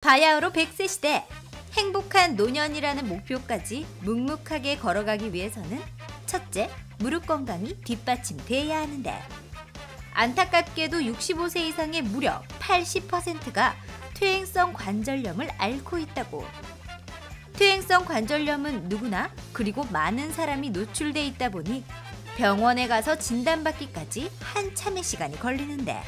바야흐로 100세 시대, 행복한 노년이라는 목표까지 묵묵하게 걸어가기 위해서는 첫째, 무릎 건강이 뒷받침돼야 하는데 안타깝게도 65세 이상의 무려 80%가 퇴행성 관절염을 앓고 있다고. 퇴행성 관절염은 누구나 그리고 많은 사람이 노출돼 있다 보니 병원에 가서 진단받기까지 한참의 시간이 걸리는데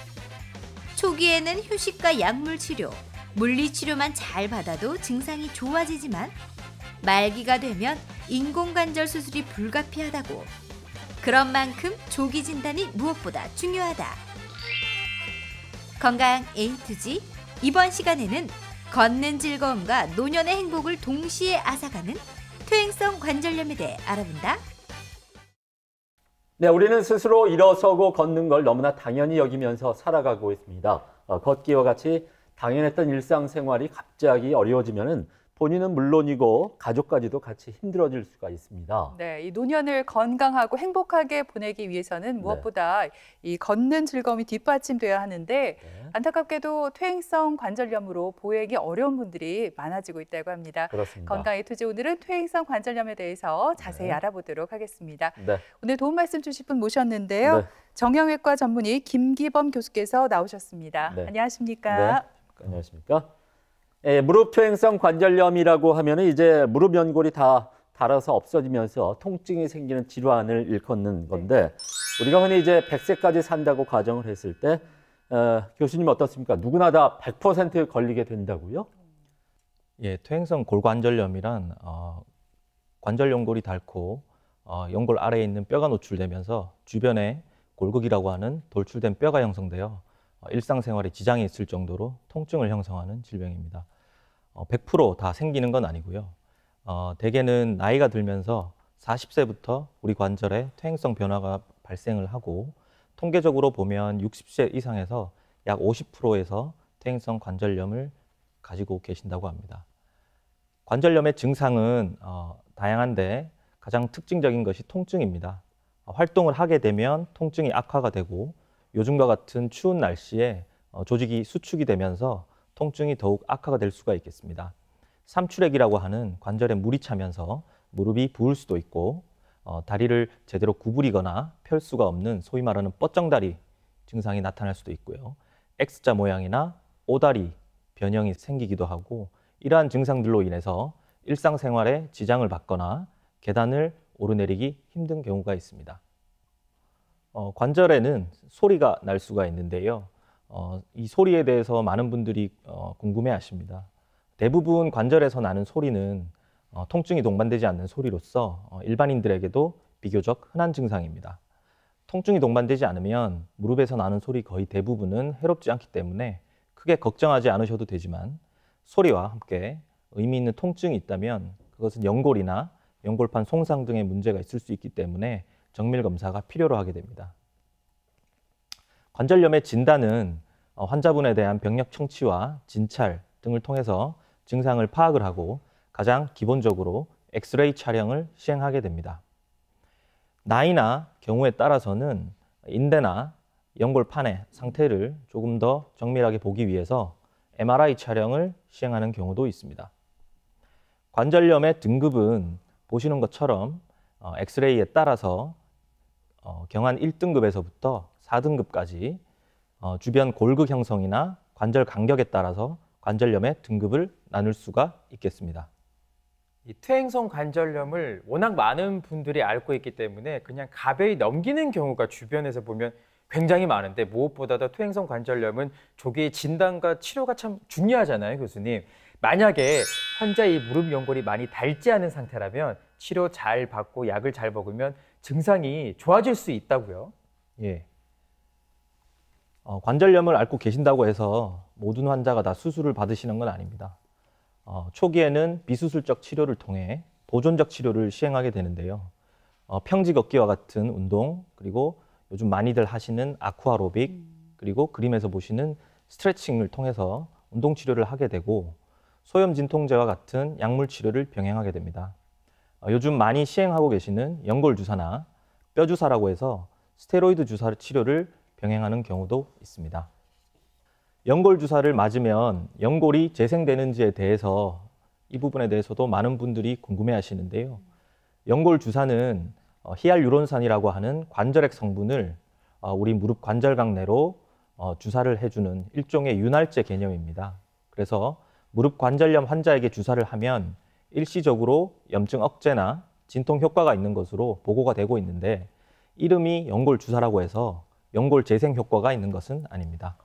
초기에는 휴식과 약물 치료, 물리치료만 잘 받아도 증상이 좋아지지만 말기가 되면 인공관절 수술이 불가피하다고. 그런 만큼 조기 진단이 무엇보다 중요하다. 건강 A to G, 이번 시간에는 걷는 즐거움과 노년의 행복을 동시에 앗아가는 퇴행성 관절염에 대해 알아본다. 네, 우리는 스스로 일어서고 걷는 걸 너무나 당연히 여기면서 살아가고 있습니다. 걷기와 같이 당연했던 일상생활이 갑자기 어려워지면은 본인은 물론이고 가족까지도 같이 힘들어질 수가 있습니다. 네, 이 노년을 건강하고 행복하게 보내기 위해서는 무엇보다 이 걷는 즐거움이 뒷받침돼야 하는데 안타깝게도 퇴행성 관절염으로 보행이 어려운 분들이 많아지고 있다고 합니다. 그렇습니다. 건강 A2G 오늘은 퇴행성 관절염에 대해서 자세히 알아보도록 하겠습니다. 오늘 도움 말씀 주실 분 모셨는데요. 정형외과 전문의 김기범 교수께서 나오셨습니다. 안녕하십니까? 안녕하십니까? 무릎 퇴행성 관절염이라고 하면은 이제 무릎 연골이 다 닳아서 없어지면서 통증이 생기는 질환을 일컫는 건데 우리가 흔히 이제 100세까지 산다고 가정을 했을 때 교수님 어떻습니까? 누구나 다 100% 걸리게 된다고요? 예, 퇴행성 골관절염이란 관절 연골이 닳고 연골 아래에 있는 뼈가 노출되면서 주변에 골극이라고 하는 돌출된 뼈가 형성되어 일상생활에 지장이 있을 정도로 통증을 형성하는 질병입니다. 100% 다 생기는 건 아니고요. 대개는 나이가 들면서 40세부터 우리 관절에 퇴행성 변화가 발생을 하고 통계적으로 보면 60세 이상에서 약 50%에서 퇴행성 관절염을 가지고 계신다고 합니다. 관절염의 증상은 다양한데 가장 특징적인 것이 통증입니다. 활동을 하게 되면 통증이 악화가 되고 요즘과 같은 추운 날씨에 조직이 수축이 되면서 통증이 더욱 악화가 될 수가 있겠습니다. 삼출액이라고 하는 관절에 물이 차면서 무릎이 부을 수도 있고 다리를 제대로 구부리거나 펼 수가 없는 소위 말하는 뻗정다리 증상이 나타날 수도 있고요. X자 모양이나 오다리 변형이 생기기도 하고 이러한 증상들로 인해서 일상생활에 지장을 받거나 계단을 오르내리기 힘든 경우가 있습니다. 관절에는 소리가 날 수가 있는데요. 이 소리에 대해서 많은 분들이 궁금해하십니다. 대부분 관절에서 나는 소리는 통증이 동반되지 않는 소리로서 일반인들에게도 비교적 흔한 증상입니다. 통증이 동반되지 않으면 무릎에서 나는 소리 거의 대부분은 해롭지 않기 때문에 크게 걱정하지 않으셔도 되지만 소리와 함께 의미 있는 통증이 있다면 그것은 연골이나 연골판 손상 등의 문제가 있을 수 있기 때문에 정밀 검사가 필요로 하게 됩니다. 관절염의 진단은 환자분에 대한 병력 청취와 진찰 등을 통해서 증상을 파악을 하고 가장 기본적으로 엑스레이 촬영을 시행하게 됩니다. 나이나 경우에 따라서는 인대나 연골판의 상태를 조금 더 정밀하게 보기 위해서 MRI 촬영을 시행하는 경우도 있습니다. 관절염의 등급은 보시는 것처럼 엑스레이에 따라서 경한 1등급에서부터 4등급까지 주변 골극 형성이나 관절 간격에 따라서 관절염의 등급을 나눌 수가 있겠습니다. 이 퇴행성 관절염을 워낙 많은 분들이 앓고 있기 때문에 그냥 가벼이 넘기는 경우가 주변에서 보면 굉장히 많은데 무엇보다도 퇴행성 관절염은 조기 진단과 치료가 참 중요하잖아요, 교수님. 만약에 환자의 무릎 연골이 많이 닳지 않은 상태라면 치료 잘 받고 약을 잘 먹으면 증상이 좋아질 수 있다고요? 예. 관절염을 앓고 계신다고 해서 모든 환자가 다 수술을 받으시는 건 아닙니다. 초기에는 비수술적 치료를 통해 보존적 치료를 시행하게 되는데요. 평지 걷기와 같은 운동, 그리고 요즘 많이들 하시는 아쿠아로빅, 그리고 그림에서 보시는 스트레칭을 통해서 운동 치료를 하게 되고 소염 진통제와 같은 약물 치료를 병행하게 됩니다. 요즘 많이 시행하고 계시는 연골 주사나 뼈 주사라고 해서 스테로이드 주사 치료를 병행하는 경우도 있습니다. 연골 주사를 맞으면 연골이 재생되는지에 대해서 이 부분에 대해서도 많은 분들이 궁금해하시는데요. 연골 주사는 히알루론산이라고 하는 관절액 성분을 우리 무릎 관절각 내로 주사를 해주는 일종의 윤활제 개념입니다. 그래서 무릎 관절염 환자에게 주사를 하면 일시적으로 염증 억제나 진통 효과가 있는 것으로 보고가 되고 있는데 이름이 연골 주사라고 해서 연골 재생 효과가 있는 것은 아닙니다.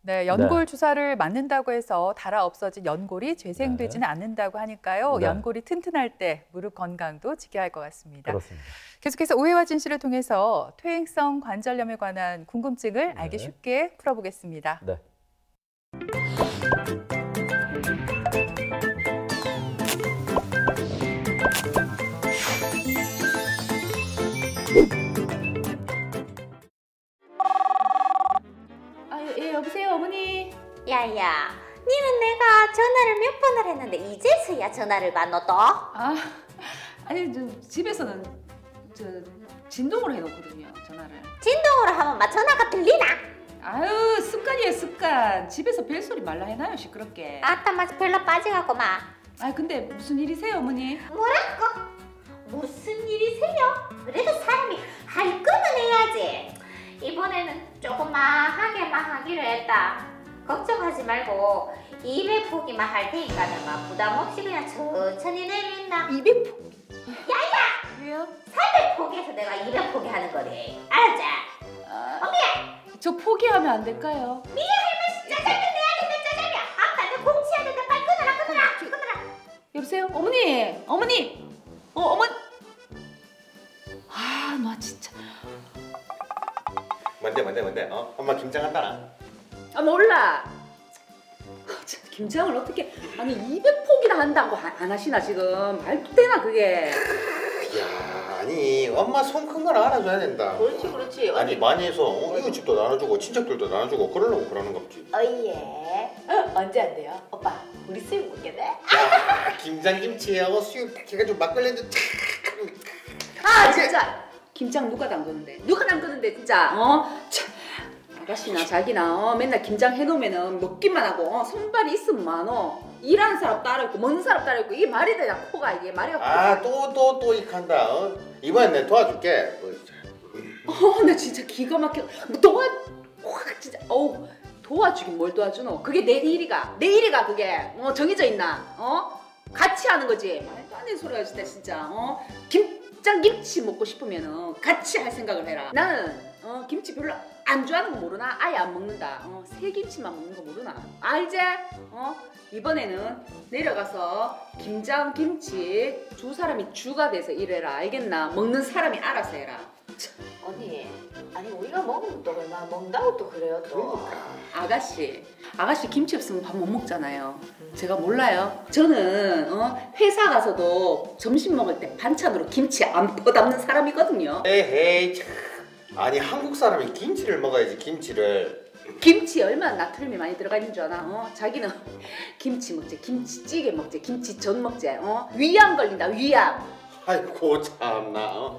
네, 연골 주사를 맞는다고 해서 달아 없어진 연골이 재생되지는 않는다고 하니까요. 네. 연골이 튼튼할 때 무릎 건강도 지켜야 할 것 같습니다. 그렇습니다. 계속해서 오해와 진실을 통해서 퇴행성 관절염에 관한 궁금증을 알기 쉽게 풀어보겠습니다. 네. 예, 여보세요, 어머니. 야야, 니는 내가 전화를 몇 번을 했는데 이제서야 전화를 받노 또? 아니 집에서는 진동으로 해놓거든요, 전화를. 진동으로 하면 막 전화가 들리나? 아유, 습관이에요, 습관. 집에서 벨소리 말라 해놔요, 시끄럽게. 아따 마저 별로 빠져갖고 막. 아, 근데 무슨 일이세요, 어머니? 뭐라고? 무슨 일이세요? 그래도 사람이 할 거는 해야지. 이번에는 조그마하게만 하기로 했다. 걱정하지 말고 200포기만 할 테니까는 막 부담 없이 그냥 천천히 내린다. 200포기. 야야! 왜요? 400포기에서 내가 200포기 하는 거래. 알았지? 어미야! 저 포기하면 안 될까요? 짜장면 내야 된다, 짜장면! 아빠 내 공치해야 된다. 빨리 끊어라. 여보세요, 어머니, 어머니. 어머니. 아, 나 진짜. 뭔데? 엄마 김장한다나? 아 몰라. 김장을 어떻게 아니 200포기나 한다고 안 하시나 지금 말도 되나 그게? 야, 아니 엄마 손 큰 건 알아줘야 된다. 그렇지. 아니 많이 해서 이웃집도 나눠주고 친척들도 나눠주고 그러려고 그러는 거지. 어예. 언제 안 돼요? 오빠 우리 수육 먹겠네? 야, 김장김치하고 수육 딱 해가지고 막걸리도 탁. 아 진짜 김장 누가 담그는데? 진짜 참. 아가씨나 자기나 맨날 김장 해놓으면은 먹기만 하고 손발이 있으면 많어. 일하는 사람 따로 있고 먹는 사람 따로 있고 이게 말이 되냐 코가 이게 말이 또 익한다. 이번엔 내가 도와줄게. 나 진짜 기가 막혀. 진짜 도와주긴 뭘 도와주노? 그게 내 일이가 그게 정해져 있나? 같이 하는 거지. 말도 안 되는 소리야 진짜. 김치 먹고 싶으면은 같이 할 생각을 해라. 나는 김치 별로 안 좋아하는 거 모르나? 아예 안 먹는다. 새김치만 먹는 거 모르나? 알지? 이번에는 내려가서 김장 김치 두 사람이 주가 돼서 일해라. 알겠나? 먹는 사람이 알아서 해라. 언니, 아니 우리가 먹으면 또 얼마나 먹는다고 또 그래요 또. 아가씨 김치 없으면 밥 못 먹잖아요. 제가 몰라요. 저는 회사 가서도 점심 먹을 때 반찬으로 김치 안 퍼담는 사람이거든요. 에헤이 참. 아니 한국 사람이 김치를 먹어야지 김치를. 김치 얼마나 나트륨이 많이 들어가 있는 줄 아나? 자기는 김치 먹지, 김치찌개 먹지, 김치전 먹지. 위암 걸린다 위암. 아이고 참나.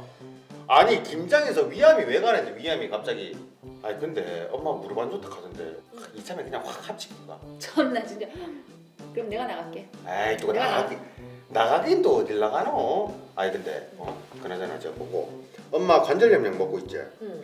아니 김장에서 위암이 왜 가는데 위암이 갑자기. 아니 근데 엄마 무릎 안 좋다 하던데 이참에 그냥 확 합치던가. 참나 진짜. 그럼 내가 나갈게. 에이 또 나가긴 또 어딜 나가노? 아니 근데 그나저나 저 보고 엄마 관절염약 먹고 있지? 응.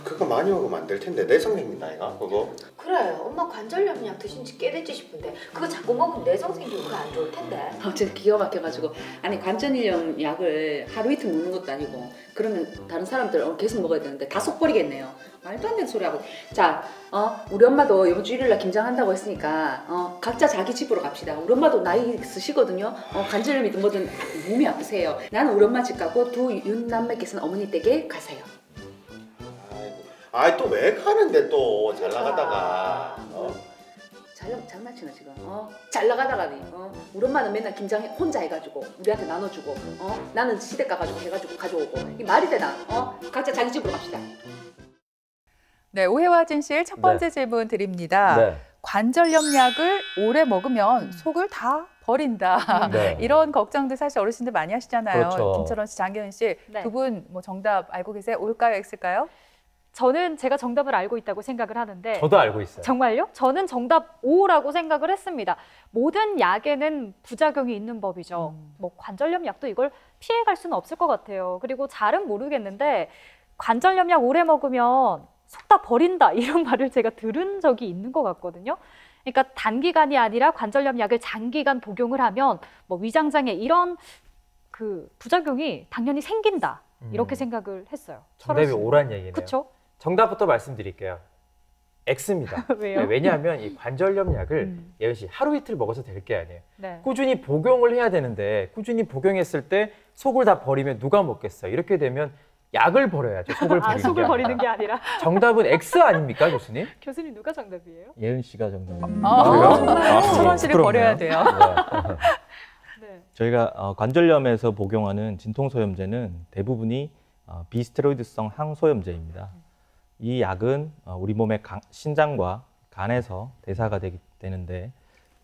그거 많이 먹으면 안 될 텐데 내성 생긴다 이가 그거? 그래, 엄마 관절염약 드신 지 꽤 됐지 싶은데 그거 자꾸 먹으면 내성 생기고 그거 안 좋을 텐데. 진짜 기가 막혀가지고 아니 관절염 약을 하루 이틀 먹는 것도 아니고 그러면 다른 사람들 계속 먹어야 되는데 다 속버리겠네요. 말도 안 되는 소리 하고. 자, 우리 엄마도 이번 주 일요일날 김장한다고 했으니까 각자 자기 집으로 갑시다. 우리 엄마도 나이 있으시거든요. 관절염이든 뭐든 몸이 아프세요. 나는 우리 엄마 집 가고 두 윤남매께서는 어머니 댁에 가세요. 아이 또 왜 가는데 또 잘 나가다가 장난치나 지금. 잘 나가다가니. 우리 엄마는 맨날 김장 혼자 해가지고 우리한테 나눠주고 나는 시댁 가가지고 해가지고 가져오고. 이 말이 되나? 각자 자기 집으로 갑시다. 네, 오해와 진실 첫 번째 질문 드립니다. 네. 관절염 약을 오래 먹으면 속을 다 버린다. 네. 이런 걱정들 사실 어르신들 많이 하시잖아요. 그렇죠. 김철원 씨, 장기현 씨, 네. 두 분 뭐 정답 알고 계세요? 올까요, X일까요? 저는 제가 정답을 알고 있다고 생각을 하는데 저도 알고 있어요. 정말요? 저는 정답 O라고 생각을 했습니다. 모든 약에는 부작용이 있는 법이죠. 뭐 관절염 약도 이걸 피해갈 수는 없을 것 같아요. 그리고 잘은 모르겠는데 관절염 약 오래 먹으면 속 다 버린다 이런 말을 제가 들은 적이 있는 것 같거든요. 그러니까 단기간이 아니라 관절염 약을 장기간 복용을 하면 뭐 위장장애 이런 그 부작용이 당연히 생긴다. 이렇게 생각을 했어요. 정답이 O란 얘기네요. 그렇죠? 정답부터 말씀드릴게요. X입니다. 왜요? 네, 왜냐하면 이 관절염 약을 예은 씨 하루 이틀 먹어서 될 게 아니에요. 네. 꾸준히 복용을 해야 되는데 꾸준히 복용했을 때 속을 다 버리면 누가 먹겠어요? 이렇게 되면 약을 버려야죠. 속을 버리는 속을 게 버리는 게 아니라. 정답은 X 아닙니까, 교수님? 교수님 누가 정답이에요? 예은 씨가 정답입니다. 정말 천원 씨를 버려야 돼요. 네. 저희가 관절염에서 복용하는 진통소염제는 대부분이 비스테로이드성 항소염제입니다. 이 약은 우리 몸의 신장과 간에서 대사가 되는데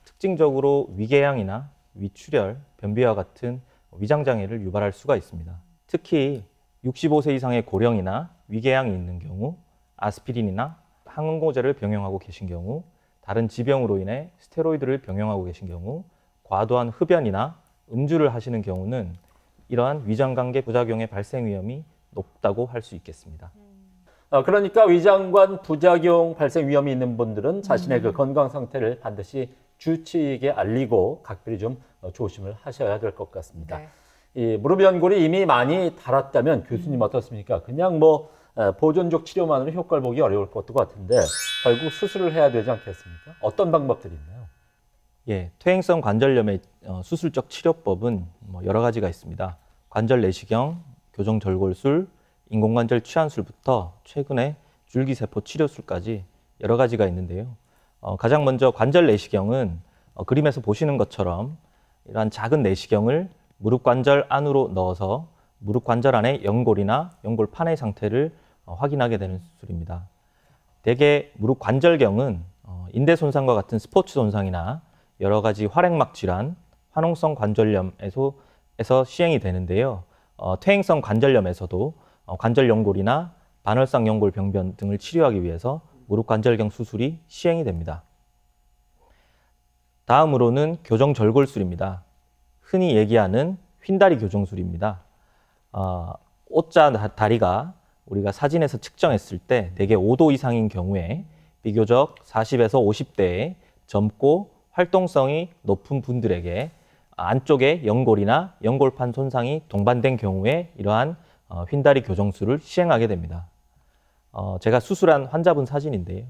특징적으로 위궤양이나 위출혈, 변비와 같은 위장장애를 유발할 수가 있습니다. 특히 65세 이상의 고령이나 위궤양이 있는 경우, 아스피린이나 항응고제를 병용하고 계신 경우, 다른 지병으로 인해 스테로이드를 병용하고 계신 경우, 과도한 흡연이나 음주를 하시는 경우는 이러한 위장관계 부작용의 발생 위험이 높다고 할 수 있겠습니다. 그러니까 위장관 부작용 발생 위험이 있는 분들은 자신의 그 건강 상태를 반드시 주치의에게 알리고 각별히 좀 조심을 하셔야 될 것 같습니다. 네. 이 무릎 연골이 이미 많이 닳았다면 교수님 어떻습니까? 그냥 뭐 보존적 치료만으로 효과를 보기 어려울 것도 같은데 결국 수술을 해야 되지 않겠습니까? 어떤 방법들이 있나요? 예, 퇴행성 관절염의 수술적 치료법은 여러 가지가 있습니다. 관절 내시경, 교정절골술, 인공관절 취한술부터 최근에 줄기세포 치료술까지 여러 가지가 있는데요. 가장 먼저 관절 내시경은 그림에서 보시는 것처럼 이러한 작은 내시경을 무릎 관절 안으로 넣어서 무릎 관절 안의 연골이나 연골판의 상태를 확인하게 되는 수술입니다. 대개 무릎 관절경은 인대 손상과 같은 스포츠 손상이나 여러 가지 활액막 질환, 화농성 관절염에서 시행이 되는데요. 퇴행성 관절염에서도 관절 연골이나 반월상 연골 병변 등을 치료하기 위해서 무릎 관절경 수술이 시행이 됩니다. 다음으로는 교정절골술입니다. 흔히 얘기하는 휜다리 교정술입니다. O자 다리가 우리가 사진에서 측정했을 때 대개 5도 이상인 경우에 비교적 40에서 50대의 젊고 활동성이 높은 분들에게 안쪽에 연골이나 연골판 손상이 동반된 경우에 이러한 휜다리 교정술을 시행하게 됩니다. 제가 수술한 환자분 사진인데요.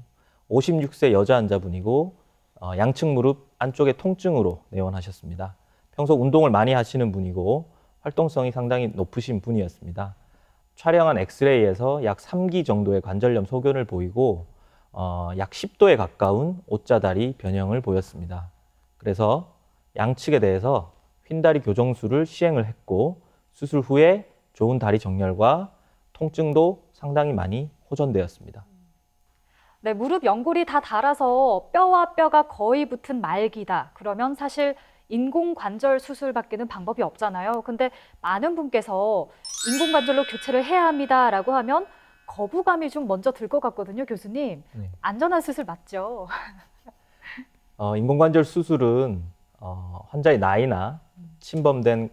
56세 여자 환자분이고 양측 무릎 안쪽에 통증으로 내원하셨습니다. 평소 운동을 많이 하시는 분이고 활동성이 상당히 높으신 분이었습니다. 촬영한 엑스레이에서 약 3기 정도의 관절염 소견을 보이고 약 10도에 가까운 O자다리 변형을 보였습니다. 그래서 양측에 대해서 휜다리 교정술을 시행을 했고 수술 후에 좋은 다리 정렬과 통증도 상당히 많이 호전되었습니다. 네, 무릎 연골이 다 닳아서 뼈와 뼈가 거의 붙은 말기다. 그러면 사실 인공관절 수술밖에는 방법이 없잖아요. 근데 많은 분께서 인공관절로 교체를 해야 합니다라고 하면 거부감이 좀 먼저 들 것 같거든요, 교수님. 네. 안전한 수술 맞죠? 인공관절 수술은 환자의 나이나 침범된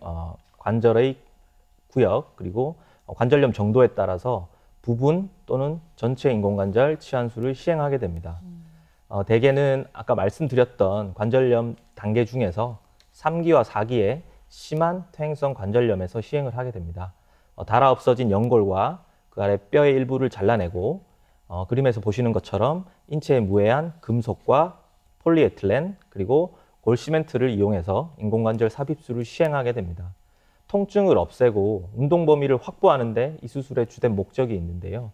관절의 구역 그리고 관절염 정도에 따라서 부분 또는 전체 인공관절 치환술을 시행하게 됩니다. 대개는 아까 말씀드렸던 관절염 단계 중에서 3기와 4기의 심한 퇴행성 관절염에서 시행을 하게 됩니다. 닳아 없어진 연골과 그 아래 뼈의 일부를 잘라내고 그림에서 보시는 것처럼 인체에 무해한 금속과 폴리에틸렌 그리고 골시멘트를 이용해서 인공관절 삽입술을 시행하게 됩니다. 통증을 없애고 운동 범위를 확보하는 데 이 수술의 주된 목적이 있는데요.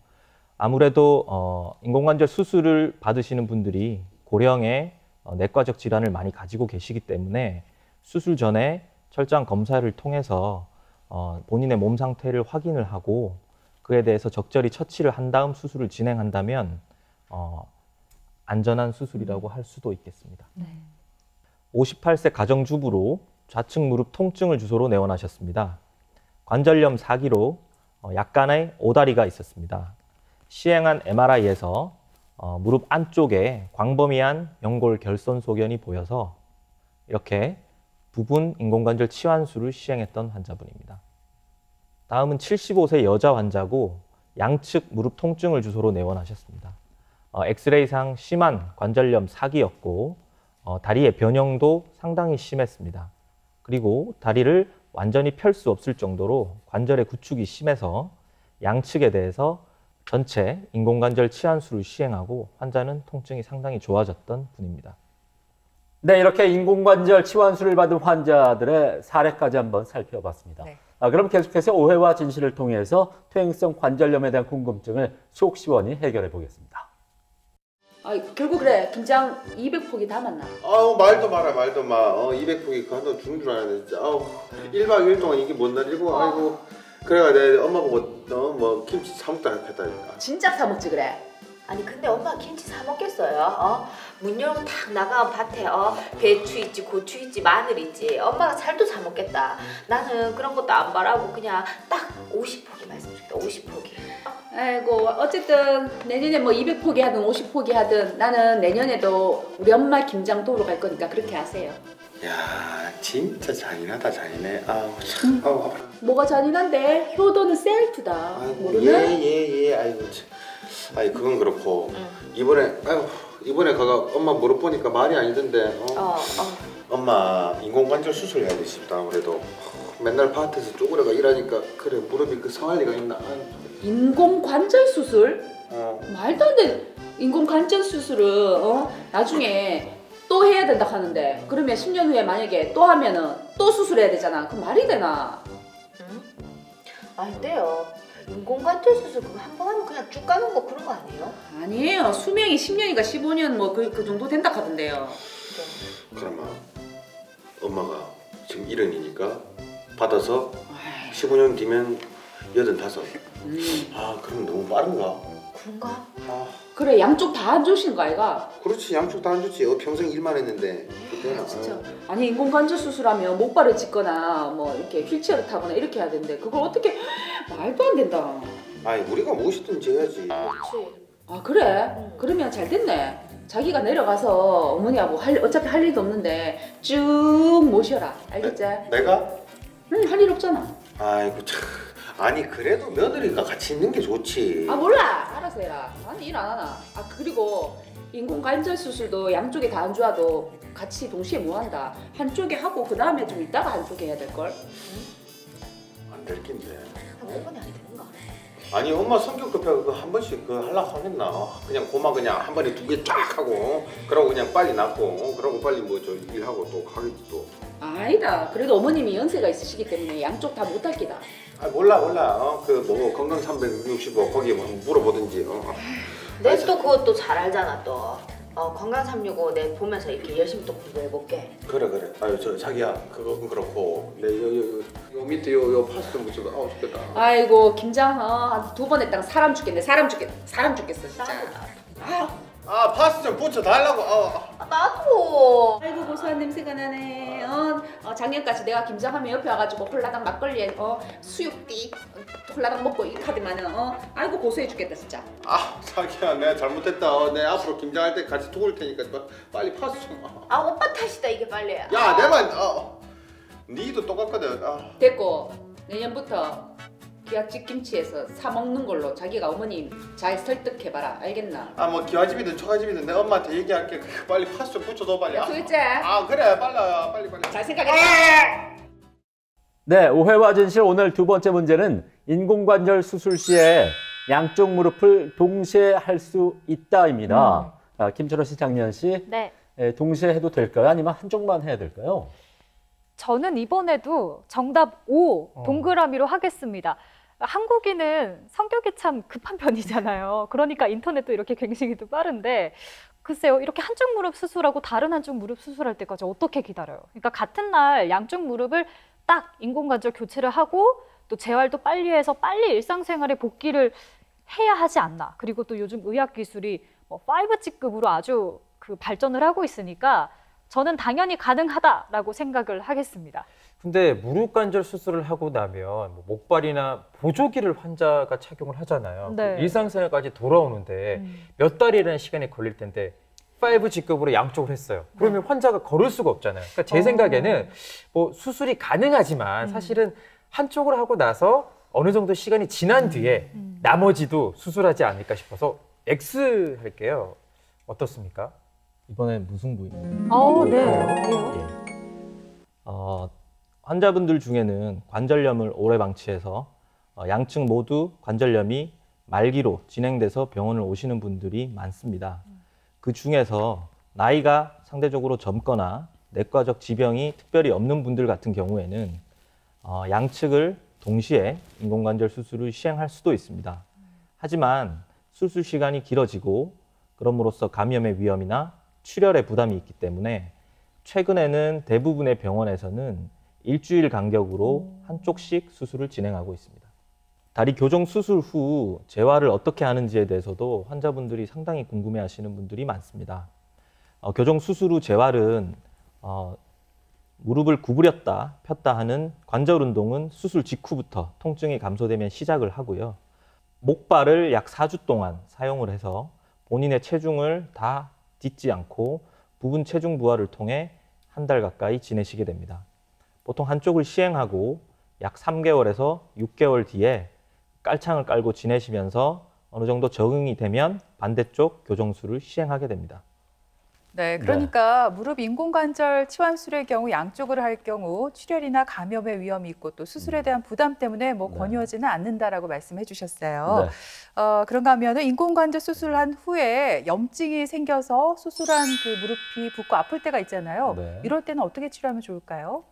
아무래도 인공관절 수술을 받으시는 분들이 고령의 내과적 질환을 많이 가지고 계시기 때문에 수술 전에 철저한 검사를 통해서 본인의 몸 상태를 확인을 하고 그에 대해서 적절히 처치를 한 다음 수술을 진행한다면 안전한 수술이라고 할 수도 있겠습니다. 네. 58세 가정주부로 좌측 무릎 통증을 주소로 내원하셨습니다. 관절염 4기로 약간의 오다리가 있었습니다. 시행한 MRI에서 무릎 안쪽에 광범위한 연골 결손 소견이 보여서 이렇게 부분 인공관절 치환술을 시행했던 환자분입니다. 다음은 75세 여자 환자고 양측 무릎 통증을 주소로 내원하셨습니다. 엑스레이상 심한 관절염 4기였고 다리의 변형도 상당히 심했습니다. 그리고 다리를 완전히 펼 수 없을 정도로 관절의 구축이 심해서 양측에 대해서 전체 인공관절 치환술을 시행하고 환자는 통증이 상당히 좋아졌던 분입니다. 네, 이렇게 인공관절 치환술을 받은 환자들의 사례까지 한번 살펴봤습니다. 네. 그럼 계속해서 오해와 진실을 통해서 퇴행성 관절염에 대한 궁금증을 속 시원히 해결해 보겠습니다. 결국 그래 김장 200포기 다 맞나? 아우 말도 마라 말도 마. 200포기 그 한도 죽는 줄 알았는데 진짜. 1박 2일 동안 이게 뭔 날이고 아이고. 그래가 내 엄마 보고 뭐 김치 사 먹다 했다니까. 진짜 사 먹지 그래? 아니 근데 엄마 김치 사 먹겠어요? 문 열고 탁 나가면 밭에 배추 있지, 고추 있지, 마늘 있지. 엄마가 살도 사 먹겠다. 나는 그런 것도 안 바라고 그냥 딱 50포기 말씀드릴게요. 50포기. 아이고 어쨌든 내년에 뭐 200포기 하든 50포기 하든 나는 내년에도 우리 엄마 김장 도우러 갈 거니까 그렇게 하세요. 야 진짜 잔인하다 잔인해. 아우 참. 아우 뭐가 잔인한데? 효도는 셀프다. 아이고 모르나? 예 아이고 참. 아이 그건 그렇고 이번에 가가 엄마 무릎 보니까 말이 아니던데. 엄마 인공관절 수술해야 돼 싶다. 아무래도 맨날 밭에서 쪼그려가 일하니까 그래 무릎이 그 상할 리가 있나. 인공관절 수술? 말도 안 돼. 인공관절 수술은 나중에 또 해야 된다 하는데 그러면 10년 후에 만약에 또 하면은 또 수술해야 되잖아. 그럼 말이 되나? 아닌데요. 인공관절 수술 그거 한 번 하면 그냥 쭉 가는 거 그런 거 아니에요? 아니에요. 수명이 10년인가 15년 뭐 그 정도 된다 하던데요. 그러면 엄마가 지금 70이니까 받아서 15년 뒤면 85. 그럼 너무 빠른가? 그런가? 그래 양쪽 다 안 좋으신 거 아이가? 그렇지 양쪽 다 안 좋지. 평생 일만 했는데 그때는 진짜. 아니 인공관절 수술하면 목발을 짚거나 뭐 이렇게 휠체어를 타거나 이렇게 해야 되는데 그걸 어떻게 말도 안 된다. 아니 우리가 무엇이든지 해야지. 그렇지. 그래? 그러면 잘 됐네. 자기가 내려가서 어머니하고 어차피 할 일도 없는데 쭉 모셔라. 알겠지? 내가? 응, 할 일 없잖아. 아이고 참. 아니 그래도 며느리가 같이 있는 게 좋지. 몰라. 알아서 해라. 나는 일 안 하나. 그리고 인공관절 수술도 양쪽에 다 안 좋아도 같이 동시에 뭐 한다. 한쪽에 하고 그 다음에 좀 있다가 한쪽에 해야 될걸? 안 될 낀데. 5번이 안 되는가? 아니 엄마 성격 급해 그거 한 번씩 하려고 하겠나. 그냥 고마 그냥 한 번에 2개 쫙 하고 그러고 그냥 빨리 낫고 그러고 빨리 뭐 저 일하고 또 하겠지 또. 아니다. 그래도 어머님이 연세가 있으시기 때문에 양쪽 다 못할 기다. 몰라 그 뭐 건강 365 거기 뭐 물어보든지. 내 또 그것도 잘 알잖아 또. 건강 365 내 보면서 이렇게 열심히 또 공부해볼게. 그래. 아유 저 자기야 그건 그렇고 내 요 밑에 요 파스 좀 붙여봐. 좋겠다. 아이고 김장 한 2번 했다가 사람 죽겠어 진짜. 파스 좀 붙여 달라고. 나도. 아이고 고소한 냄새가 나네. 작년까지 내가 김장하면 옆에 와가지고 홀라당 막걸리에 수육띠 홀라당 먹고 이 카드만은 아이고 고소해 죽겠다 진짜. 자기야 내가 잘못했다. 내 앞으로 김장할 때 같이 도울 테니까 빨리 파스 좀. 오빠 탓이다 이게 빨리. 야 내만 니도 똑같거든. 됐고 내년부터 기와집 김치에서 사 먹는 걸로 자기가 어머님 잘 설득해봐라. 알겠나? 뭐 기와집이든 초가집이든 내가 엄마한테 얘기할게. 빨리 파스 좀 붙여줘 빨리. 약속했지? 그래 빨리. 잘 생각해. 네, 오해와 진실 오늘 두 번째 문제는 인공관절 수술 시에 양쪽 무릎을 동시에 할 수 있다입니다. 김철호 씨, 장미연 씨, 네. 동시에 해도 될까요? 아니면 한쪽만 해야 될까요? 저는 이번에도 정답 5 동그라미로 하겠습니다. 한국인은 성격이 참 급한 편이잖아요. 그러니까 인터넷도 이렇게 갱신이도 빠른데 글쎄요. 이렇게 한쪽 무릎 수술하고 다른 한쪽 무릎 수술할 때까지 어떻게 기다려요? 그러니까 같은 날 양쪽 무릎을 딱 인공관절 교체를 하고 또 재활도 빨리 해서 빨리 일상생활에 복귀를 해야 하지 않나. 그리고 또 요즘 의학 기술이 5G급으로 아주 발전을 하고 있으니까 저는 당연히 가능하다라고 생각을 하겠습니다. 근데 무릎 관절 수술을 하고 나면 뭐 목발이나 보조기를 환자가 착용을 하잖아요. 네. 일상생활까지 돌아오는데 몇 달이라는 시간이 걸릴 텐데 5G급으로 양쪽을 했어요. 그러면 환자가 걸을 수가 없잖아요. 그러니까 제 생각에는 뭐 수술이 가능하지만 사실은 한쪽을 하고 나서 어느 정도 시간이 지난 뒤에 나머지도 수술하지 않을까 싶어서 X 할게요. 어떻습니까? 이번에 무승부입니다. 네. 환자분들 중에는 관절염을 오래 방치해서 양측 모두 관절염이 말기로 진행돼서 병원을 오시는 분들이 많습니다. 그 중에서 나이가 상대적으로 젊거나 내과적 지병이 특별히 없는 분들 같은 경우에는 양측을 동시에 인공관절 수술을 시행할 수도 있습니다. 하지만 수술 시간이 길어지고 그럼으로써 감염의 위험이나 출혈의 부담이 있기 때문에 최근에는 대부분의 병원에서는 일주일 간격으로 한쪽씩 수술을 진행하고 있습니다. 다리 교정 수술 후 재활을 어떻게 하는지에 대해서도 환자분들이 상당히 궁금해하시는 분들이 많습니다. 교정 수술 후 재활은 무릎을 구부렸다 폈다 하는 관절 운동은 수술 직후부터 통증이 감소되면 시작을 하고요. 목발을 약 4주 동안 사용을 해서 본인의 체중을 다 딛지 않고 부분 체중 부하를 통해 한 달 가까이 지내시게 됩니다. 보통 한쪽을 시행하고 약 3개월에서 6개월 뒤에 깔창을 깔고 지내시면서 어느 정도 적응이 되면 반대쪽 교정술을 시행하게 됩니다. 네, 그러니까 무릎 인공관절 치환술의 경우 양쪽으로 할 경우 출혈이나 감염의 위험이 있고 또 수술에 대한 부담 때문에 권유하지는 않는다라고 말씀해 주셨어요. 그런가 하면 인공관절 수술한 후에 염증이 생겨서 수술한 그 무릎이 붓고 아플 때가 있잖아요. 이럴 때는 어떻게 치료하면 좋을까요?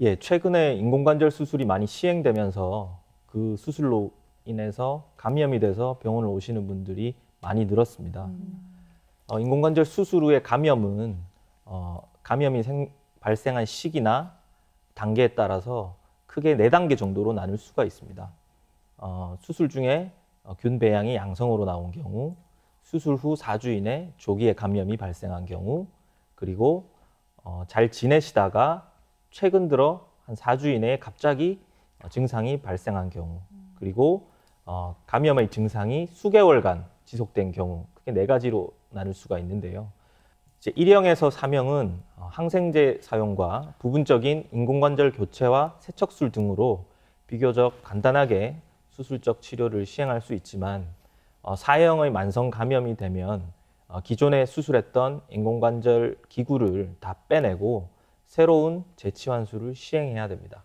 예, 최근에 인공관절 수술이 많이 시행되면서 그 수술로 인해서 감염이 돼서 병원을 오시는 분들이 많이 늘었습니다. 인공관절 수술 후의 감염은 감염이 발생한 시기나 단계에 따라서 크게 4단계 정도로 나눌 수가 있습니다. 수술 중에 균 배양이 양성으로 나온 경우, 수술 후 4주 이내 조기에 감염이 발생한 경우, 그리고 잘 지내시다가 최근 들어 한 4주 이내에 갑자기 증상이 발생한 경우, 그리고 감염의 증상이 수개월간 지속된 경우, 크게 4가지로 나눌 수가 있는데요. 이제 1형에서 3형은 항생제 사용과 부분적인 인공관절 교체와 세척술 등으로 비교적 간단하게 수술적 치료를 시행할 수 있지만 4형의 만성 감염이 되면 기존에 수술했던 인공관절 기구를 다 빼내고 새로운 재치환술을 시행해야 됩니다.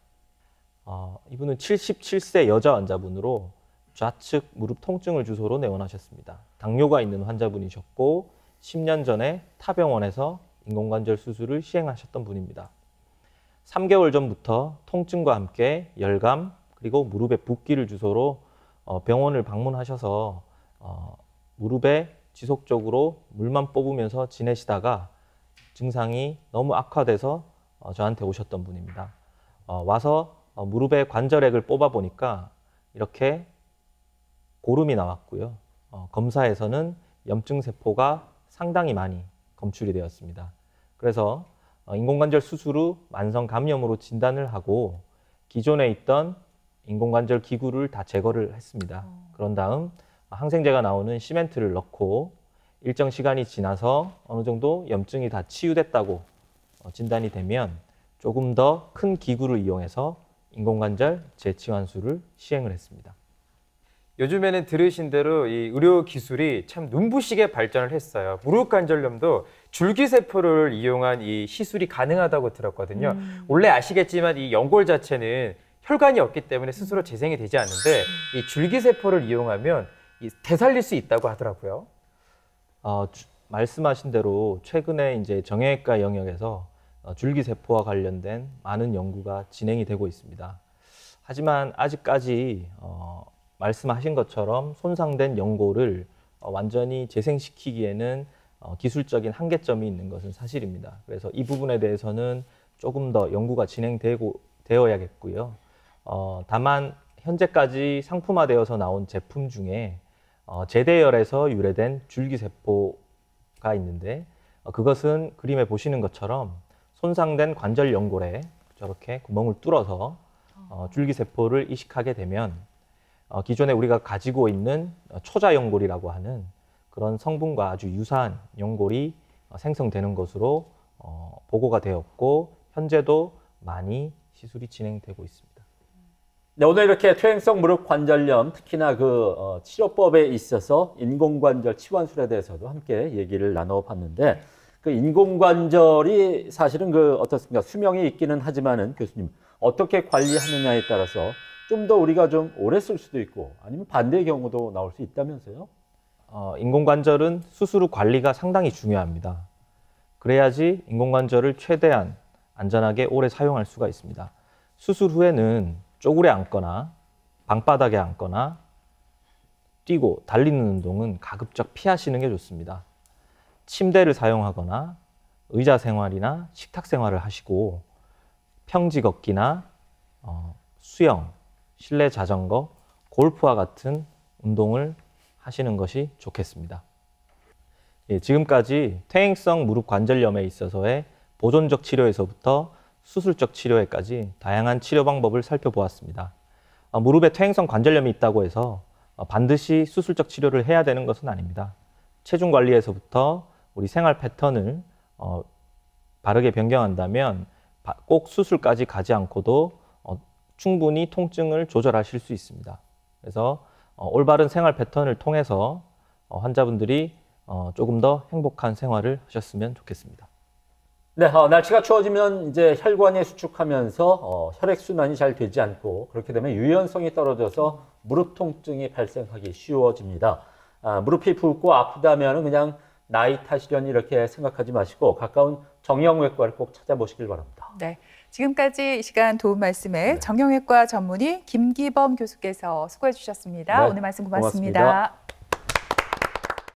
이분은 77세 여자 환자분으로 좌측 무릎 통증을 주소로 내원하셨습니다. 당뇨가 있는 환자분이셨고 10년 전에 타 병원에서 인공관절 수술을 시행하셨던 분입니다. 3개월 전부터 통증과 함께 열감 그리고 무릎에 붓기를 주소로 병원을 방문하셔서 무릎에 지속적으로 물만 뽑으면서 지내시다가 증상이 너무 악화돼서 저한테 오셨던 분입니다. 와서 무릎에 관절액을 뽑아 보니까 이렇게 고름이 나왔고요. 검사에서는 염증 세포가 상당히 많이 검출이 되었습니다. 그래서 인공관절 수술 후 만성 감염으로 진단을 하고 기존에 있던 인공관절 기구를 다 제거를 했습니다. 그런 다음 항생제가 나오는 시멘트를 넣고 일정 시간이 지나서 어느 정도 염증이 다 치유됐다고 진단이 되면 조금 더 큰 기구를 이용해서 인공관절 재치환술을 시행을 했습니다. 요즘에는 들으신 대로 이 의료 기술이 참 눈부시게 발전을 했어요. 무릎 관절염도 줄기세포를 이용한 이 시술이 가능하다고 들었거든요. 원래 아시겠지만 이 연골 자체는 혈관이 없기 때문에 스스로 재생이 되지 않는데 이 줄기세포를 이용하면 되살릴 수 있다고 하더라고요. 말씀하신 대로 최근에 이제 정형외과 영역에서 줄기세포와 관련된 많은 연구가 진행이 되고 있습니다. 하지만 아직까지 말씀하신 것처럼 손상된 연골을 완전히 재생시키기에는 기술적인 한계점이 있는 것은 사실입니다. 그래서 이 부분에 대해서는 조금 더 연구가 진행되어야겠고요. 다만 현재까지 상품화되어서 나온 제품 중에 제대열에서 유래된 줄기세포가 있는데 그것은 그림에 보시는 것처럼 손상된 관절 연골에 저렇게 구멍을 뚫어서 줄기세포를 이식하게 되면 기존에 우리가 가지고 있는 초자연골이라고 하는 그런 성분과 아주 유사한 연골이 생성되는 것으로 보고가 되었고 현재도 많이 시술이 진행되고 있습니다. 네, 오늘 이렇게 퇴행성 무릎 관절염, 특히나 그 치료법에 있어서 인공관절 치환술에 대해서도 함께 얘기를 나눠봤는데, 그 인공관절이 사실은 그 어떻습니까? 수명이 있기는 하지만은 교수님 어떻게 관리하느냐에 따라서 좀 더 우리가 좀 오래 쓸 수도 있고 아니면 반대의 경우도 나올 수 있다면서요? 인공관절은 수술 후 관리가 상당히 중요합니다. 그래야지 인공관절을 최대한 안전하게 오래 사용할 수가 있습니다. 수술 후에는 쪼그려 앉거나 방바닥에 앉거나 뛰고 달리는 운동은 가급적 피하시는 게 좋습니다. 침대를 사용하거나 의자 생활이나 식탁 생활을 하시고 평지 걷기나 수영, 실내 자전거, 골프와 같은 운동을 하시는 것이 좋겠습니다. 예, 지금까지 퇴행성 무릎 관절염에 있어서의 보존적 치료에서부터 수술적 치료에까지 다양한 치료 방법을 살펴보았습니다. 무릎에 퇴행성 관절염이 있다고 해서 반드시 수술적 치료를 해야 되는 것은 아닙니다. 체중 관리에서부터 우리 생활 패턴을 바르게 변경한다면 꼭 수술까지 가지 않고도 충분히 통증을 조절하실 수 있습니다. 그래서 올바른 생활 패턴을 통해서 환자분들이 조금 더 행복한 생활을 하셨으면 좋겠습니다. 네, 날씨가 추워지면 이제 혈관이 수축하면서 혈액순환이 잘 되지 않고 그렇게 되면 유연성이 떨어져서 무릎 통증이 발생하기 쉬워집니다. 무릎이 붓고 아프다면 그냥 나이 탓이려니 이렇게 생각하지 마시고 가까운 정형외과를 꼭 찾아보시길 바랍니다. 네, 지금까지 이 시간 도움 말씀에 정형외과 전문의 김기범 교수께서 수고해 주셨습니다. 네, 오늘 말씀 고맙습니다. 고맙습니다.